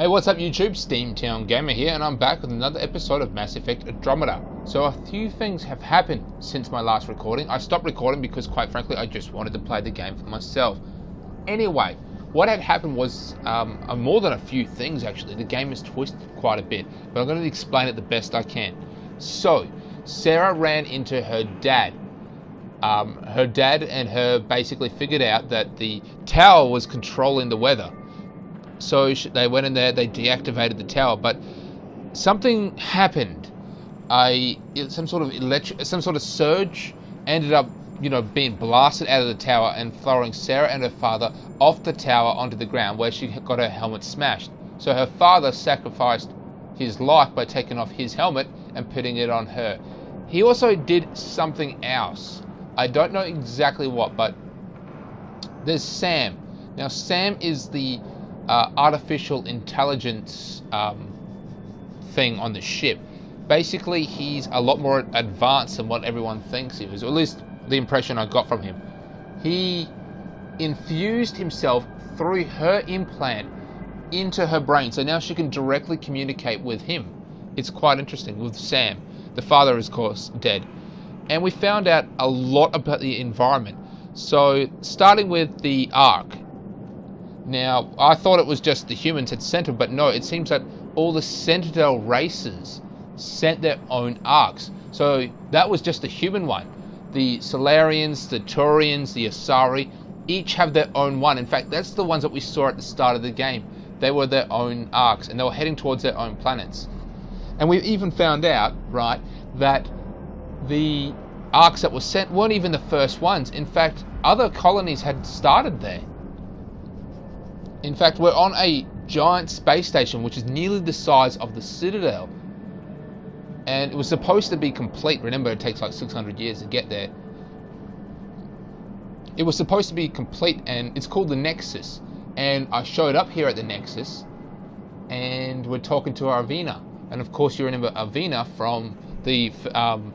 Hey, what's up YouTube? Steamtown Gamer here, and I'm back with another episode of Mass Effect Andromeda. So a few things have happened since my last recording. I stopped recording because, quite frankly, I just wanted to play the game for myself. Anyway, what had happened was more than a few things actually. The game is twisted quite a bit, but I'm going to explain it the best I can. So, Sarah ran into her dad. Her dad and her basically figured out that the tower was controlling the weather. So they went in there, they deactivated the tower, but something happened. Some sort of surge ended up, being blasted out of the tower and throwing Sarah and her father off the tower onto the ground, where she got her helmet smashed. So her father sacrificed his life by taking off his helmet and putting it on her. He also did something else. I don't know exactly what, but there's Sam. Now Sam is the artificial intelligence thing on the ship. Basically, he's a lot more advanced than what everyone thinks he was, or at least the impression I got from him. He infused himself through her implant into her brain, so now she can directly communicate with him. It's quite interesting with Sam. The father is, of course, dead. And we found out a lot about the environment. So, starting with the Ark. Now, I thought it was just the humans had sent them, but no, it seems that all the Sentinel races sent their own arcs. So that was just the human one. The Solarians, the Turians, the Asari, each have their own one. In fact, that's the ones that we saw at the start of the game. They were their own arcs, and they were heading towards their own planets. And we even found out, right, that the arcs that were sent weren't even the first ones. In fact, other colonies had started there. In fact, we're on a giant space station which is nearly the size of the Citadel. And it was supposed to be complete. Remember, it takes like 600 years to get there. It was supposed to be complete, and it's called the Nexus. And I showed up here at the Nexus, and we're talking to Arvina. And of course, you remember Arvina from the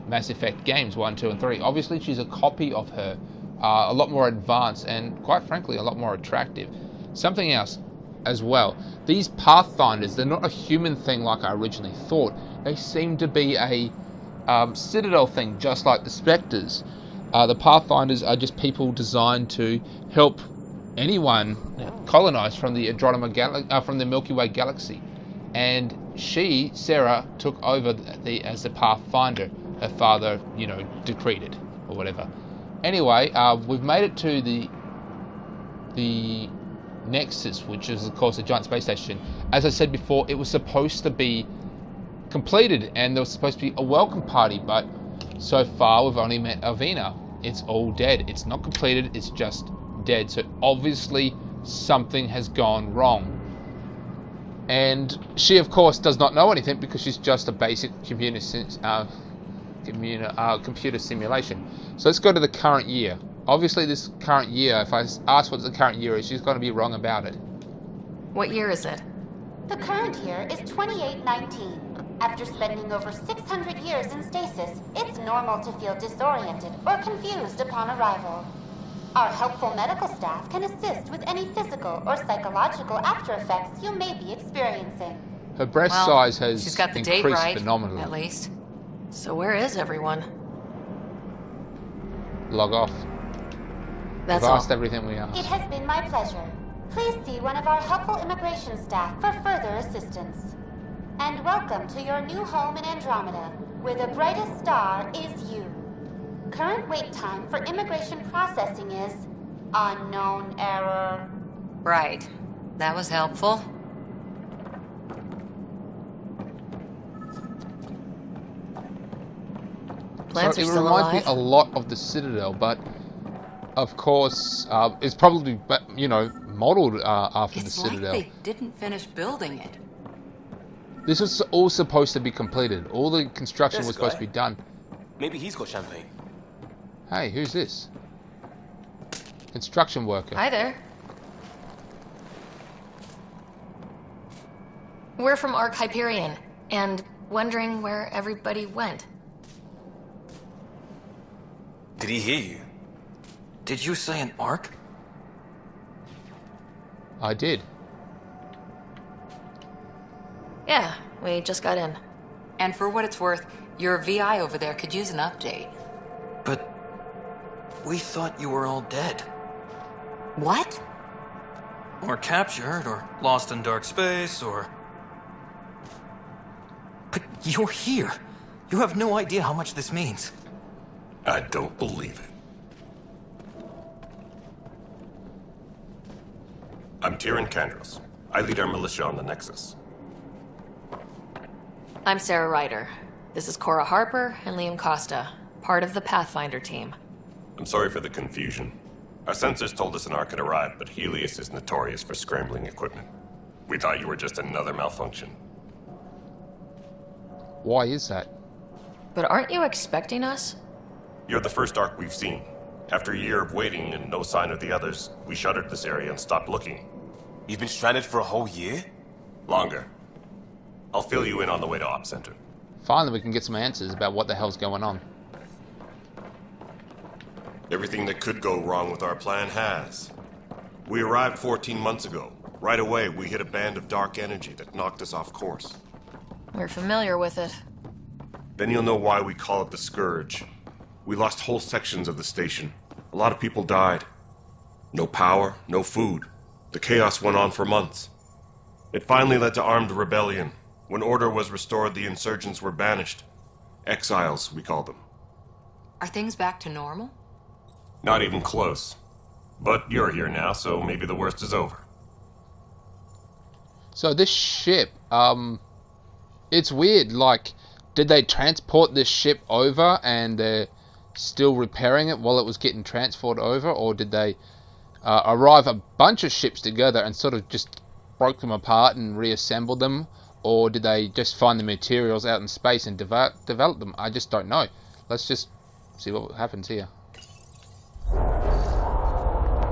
Mass Effect games 1, 2, and 3. Obviously, she's a copy of her, a lot more advanced, and quite frankly, a lot more attractive. Something else as well, these Pathfinders, they're not a human thing like I originally thought. They seem to be a Citadel thing, just like the Spectres. The Pathfinders are just people designed to help anyone colonize from the from the Milky Way galaxy. And she, Sarah, took over as the Pathfinder. Her father, decreed it or whatever. Anyway, we've made it to the Nexus, which is of course a giant space station. As I said before, it was supposed to be completed and there was supposed to be a welcome party, but so far we've only met Arvina. It's all dead. It's not completed, it's just dead. So obviously something has gone wrong. And she of course does not know anything because she's just a basic computer simulation. So let's go to the current year. Obviously, this current year, if I ask what the current year is, she's going to be wrong about it. What year is it? The current year is 2819. After spending over 600 years in stasis, it's normal to feel disoriented or confused upon arrival. Our helpful medical staff can assist with any physical or psychological after effects you may be experiencing. Her breast size has she's got the increased date right, phenomenally. at least. So where is everyone? Log off. That's We've asked all. everything we asked. It has been my pleasure. Please see one of our helpful immigration staff for further assistance. And welcome to your new home in Andromeda, where the brightest star is you. Current wait time for immigration processing is unknown error. Right. That was helpful. Plants So are it still reminds me alive? a lot of the Citadel, but of course, it's probably, modeled after the Citadel. Like they didn't finish building it. This was all supposed to be completed. All the construction This was supposed guy. to be done. Maybe he's got champagne. Hey, who's this? Construction worker. Hi there. We're from Ark Hyperion, and wondering where everybody went. Did he hear you? Did you say an arc? I did. Yeah, we just got in. And for what it's worth, your VI over there could use an update. But we thought you were all dead. What? Or captured, or lost in dark space, or... But you're here. You have no idea how much this means. I don't believe it. I'm Tyrion Kandros. I lead our militia on the Nexus. I'm Sarah Ryder. This is Cora Harper and Liam Costa, part of the Pathfinder team. I'm sorry for the confusion. Our sensors told us an Ark had arrived, but Helios is notorious for scrambling equipment. We thought you were just another malfunction. Why is that? But aren't you expecting us? You're the first Ark we've seen. After a year of waiting and no sign of the others, we shuttered this area and stopped looking. You've been stranded for a whole year? Longer. I'll fill you in on the way to Op Center. Finally, we can get some answers about what the hell's going on. Everything that could go wrong with our plan has. We arrived 14 months ago. Right away, we hit a band of dark energy that knocked us off course. We're familiar with it. Then you'll know why we call it the Scourge. We lost whole sections of the station. A lot of people died. No power, no food. The chaos went on for months. It finally led to armed rebellion. When order was restored, the insurgents were banished. Exiles, we call them. Are things back to normal? Not even close. But you're here now, so maybe the worst is over. So this ship, it's weird, like, did they transport this ship over and they're still repairing it while it was getting transported over, or did they arrive a bunch of ships together and sort of just broke them apart and reassembled them, or did they just find the materials out in space and develop them? I just don't know. Let's just see what happens here.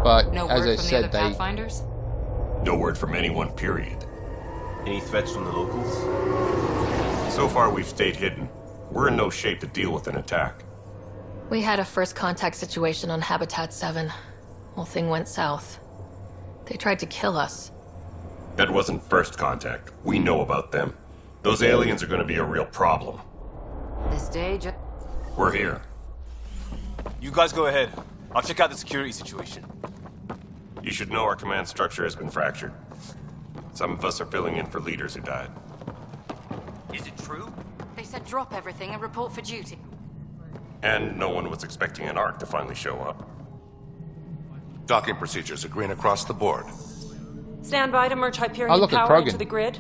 But No as word I from said, the other Pathfinders? No word from anyone, period. Any threats from the locals? So far, we've stayed hidden. We're in no shape to deal with an attack. We had a first contact situation on Habitat 7. Whole thing went south. They tried to kill us. That wasn't first contact. We know about them. Those aliens are going to be a real problem. This day just... We're here. You guys go ahead. I'll check out the security situation. You should know our command structure has been fractured. Some of us are filling in for leaders who died. Is it true? They said drop everything and report for duty. And no one was expecting an Ark to finally show up. Docking procedures are green across the board. Stand by to merge Hyperion look at power Krogan. into the grid.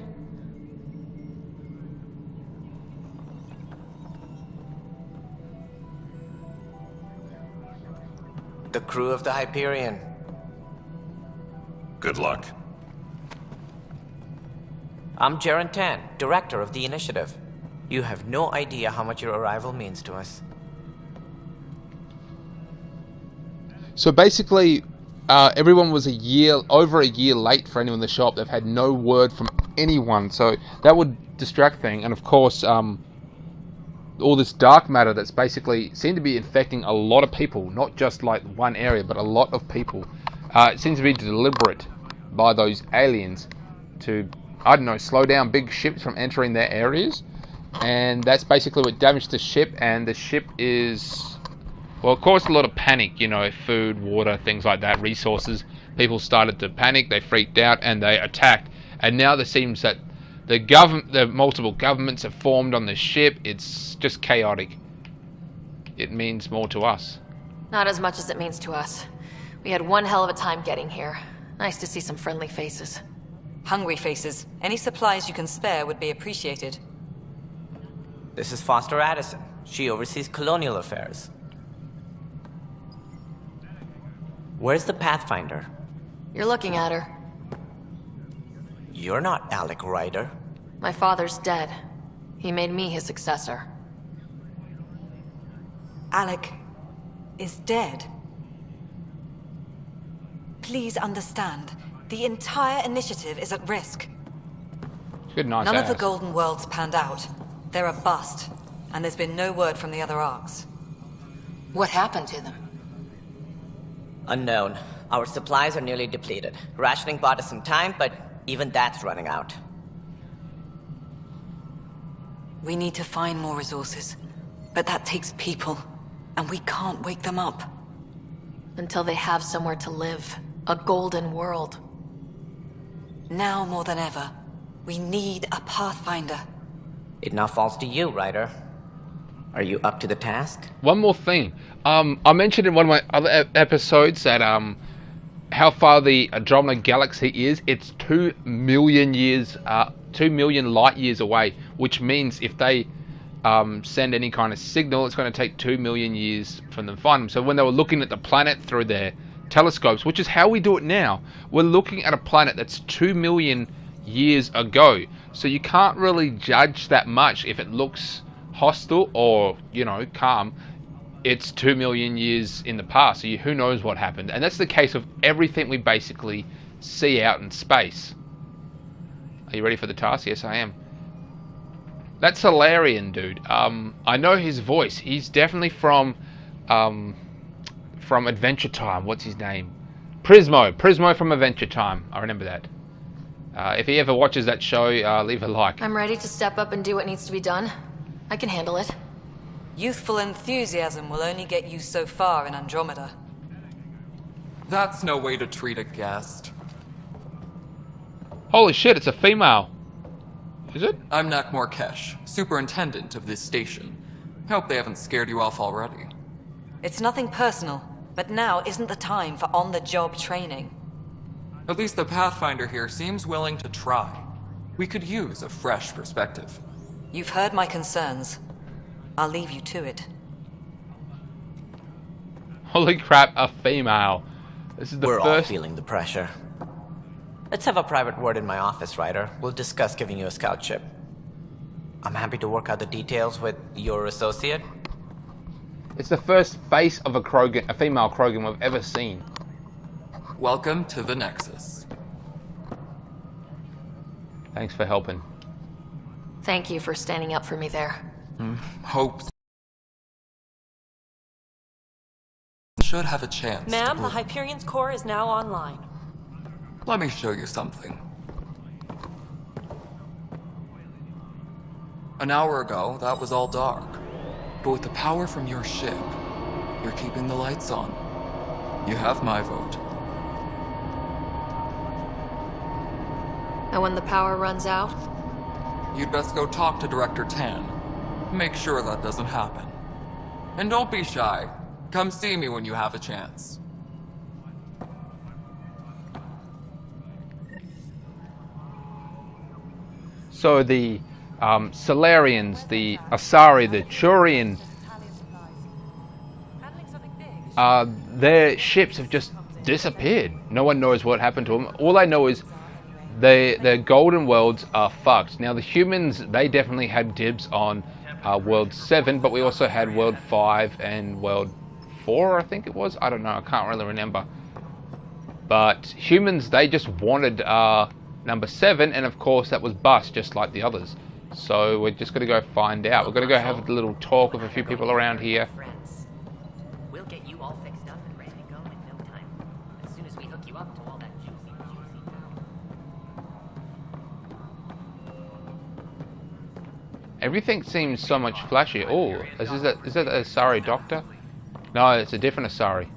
The crew of the Hyperion. Good luck. I'm Jaren Tan, director of the initiative. You have no idea how much your arrival means to us. So basically, everyone was over a year late for anyone in the shop. They've had no word from anyone, so that would distract things. And of course, all this dark matter that's basically seemed to be infecting a lot of people, not just like one area, but a lot of people. It seems to be deliberate by those aliens to, I don't know, slow down big ships from entering their areas. And that's basically what damaged the ship, and the ship is, well, it caused a lot of panic, you know, food, water, things like that, resources. People started to panic, they freaked out, and they attacked. And now there seems that the multiple governments have formed on the ship. It's just chaotic. It means more to us. Not as much as it means to us. We had one hell of a time getting here. Nice to see some friendly faces. Hungry faces. Any supplies you can spare would be appreciated. This is Foster Addison. She oversees colonial affairs. Where's the Pathfinder? You're looking at her. You're not Alec Ryder. My father's dead. He made me his successor. Alec is dead. Please understand, the entire initiative is at risk. Good, nice None of the ass. Golden Worlds panned out. They're a bust, and there's been no word from the other Arks. What happened to them? Unknown. Our supplies are nearly depleted. Rationing bought us some time, but even that's running out. We need to find more resources. But that takes people, and we can't wake them up. Until they have somewhere to live. A golden world. Now more than ever, we need a Pathfinder. It now falls to you, Ryder. Are you up to the task? One more thing. I mentioned in one of my other episodes that how far the Andromeda galaxy is. It's 2 million years, 2 million light years away, which means if they send any kind of signal, it's going to take 2 million years for them to find them. So when they were looking at the planet through their telescopes, which is how we do it now, we're looking at a planet that's 2 million years ago. So you can't really judge that much if it looks hostile or, you know, calm. It's 2 million years in the past, so who knows what happened. And that's the case of everything we basically see out in space. Are you ready for the task? Yes, I am. That Solarian dude, I know his voice. He's definitely from Adventure Time. What's his name? Prismo from Adventure Time. I remember that. If he ever watches that show, leave a like. I'm ready to step up and do what needs to be done. I can handle it. Youthful enthusiasm will only get you so far in Andromeda. That's no way to treat a guest. Holy shit, it's a female. Is it? I'm Nakmor Kesh, superintendent of this station. Hope they haven't scared you off already. It's nothing personal, but now isn't the time for on-the-job training. At least the Pathfinder here seems willing to try. We could use a fresh perspective. You've heard my concerns. I'll leave you to it. Holy crap, a female. This is the We're first... all feeling the pressure. Let's have a private word in my office, Ryder. We'll discuss giving you a scout ship. I'm happy to work out the details with your associate. It's the first face of a Krogan, a female Krogan we've ever seen. Welcome to the Nexus. Thanks for helping. Thank you for standing up for me there. Hope should have a chance. Ma'am, the Hyperion's core is now online. Let me show you something. An hour ago, that was all dark. But with the power from your ship, you're keeping the lights on. You have my vote. And when the power runs out? You'd best go talk to Director Tan. Make sure that doesn't happen. And don't be shy. Come see me when you have a chance. So the Solarians, the Asari, the Turian, their ships have just disappeared. No one knows what happened to them. All I know is their golden worlds are fucked. Now the humans, they definitely had dibs on World 7, but we also had World 5 and World 4, I think it was. I don't know, I can't really remember. But humans, they just wanted number 7, and of course that was bust, just like the others. So we're just going to go find out. We're going to go have a little talk with a few people around here. We'll get you all fixed up and ready to go in no time. As soon as we hook you up to all that juicy power. Everything seems so much flashy. Oh, is that a Asari doctor? No, it's a different Asari.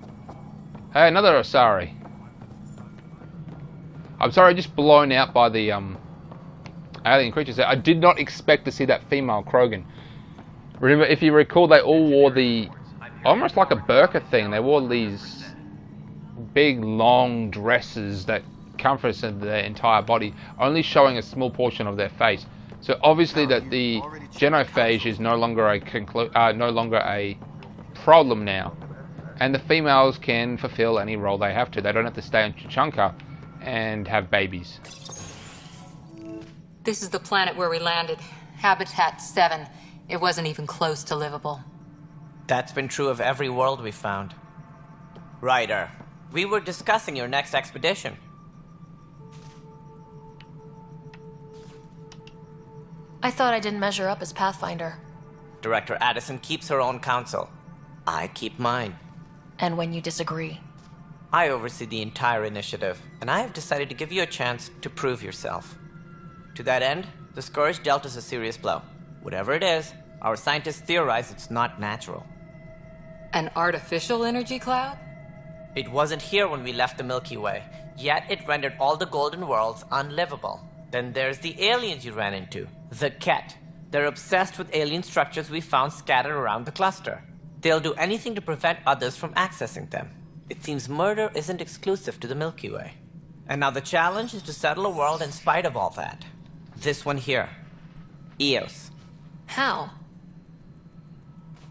Hey, another Asari. I'm sorry, just blown out by the alien creatures. I did not expect to see that female Krogan. Remember, if you recall, they all wore the almost like a burqa thing. They wore these big, long dresses that encompassed their entire body, only showing a small portion of their face. So obviously, that the genophage is no longer a problem now, and the females can fulfill any role they have to. They don't have to stay on Chunka and have babies. This is the planet where we landed. Habitat 7. It wasn't even close to livable. That's been true of every world we've found. Ryder, we were discussing your next expedition. I thought I didn't measure up as Pathfinder. Director Addison keeps her own counsel. I keep mine. And when you disagree? I oversee the entire initiative, and I have decided to give you a chance to prove yourself. To that end, the Scourge dealt us a serious blow. Whatever it is, our scientists theorize it's not natural. An artificial energy cloud? It wasn't here when we left the Milky Way, yet it rendered all the golden worlds unlivable. Then there's the aliens you ran into, the Ket. They're obsessed with alien structures we found scattered around the cluster. They'll do anything to prevent others from accessing them. It seems murder isn't exclusive to the Milky Way. And now the challenge is to settle a world in spite of all that. This one here. Eos. How?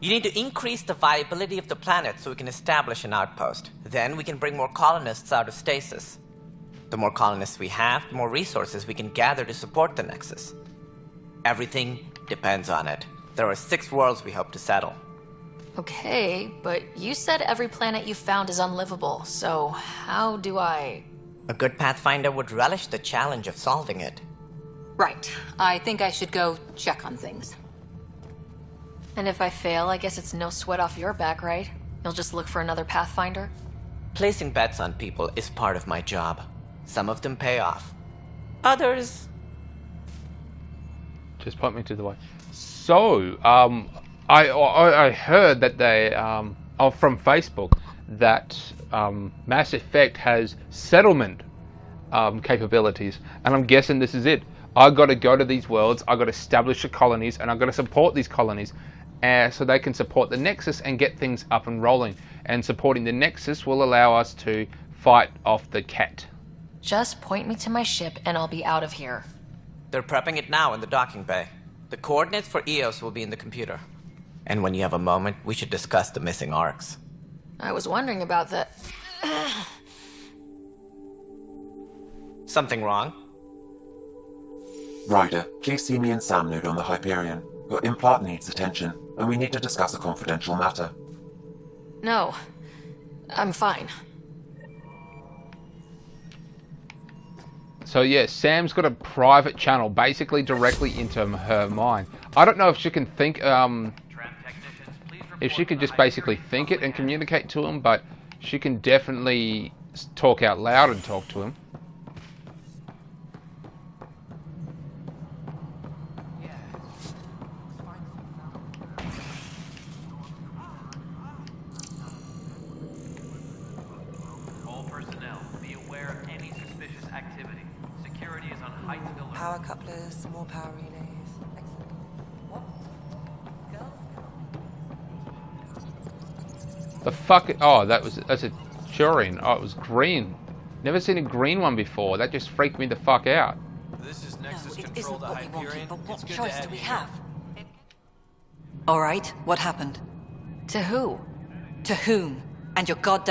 You need to increase the viability of the planet so we can establish an outpost. Then we can bring more colonists out of stasis. The more colonists we have, the more resources we can gather to support the Nexus. Everything depends on it. There are 6 worlds we hope to settle. Okay, but you said every planet you found is unlivable, so how do I... A good Pathfinder would relish the challenge of solving it. Right. I think I should go check on things. And if I fail, I guess it's no sweat off your back, right? You'll just look for another Pathfinder? Placing bets on people is part of my job. Some of them pay off. Others... Just point me to the way. So, I heard that they, from Facebook, that Mass Effect has settlement capabilities, and I'm guessing this is it. I got to go to these worlds, I got to establish the colonies, and I got to support these colonies, so they can support the Nexus and get things up and rolling. And supporting the Nexus will allow us to fight off the Ket. Just point me to my ship, and I'll be out of here. They're prepping it now in the docking bay. The coordinates for Eos will be in the computer. And when you have a moment, we should discuss the missing arcs. I was wondering about that. Something wrong? Ryder, please see me and Sam Node on the Hyperion. Your implant needs attention, and we need to discuss a confidential matter. No, I'm fine. So yeah, Sam's got a private channel basically directly into her mind. I don't know if she can think, if she could just basically think it and communicate to him, but she can definitely talk out loud and talk to him. Power couplers, more power relays. Excellent. What? Girls? The fuck? Oh, that's a Turian. Oh, it was green. Never seen a green one before. That just freaked me the fuck out. This is Nexus No, it Control isn't to what we wanted, Hyperion. but what It's good choice to do we you. have? All right, what happened? To who? To whom? And your goddamn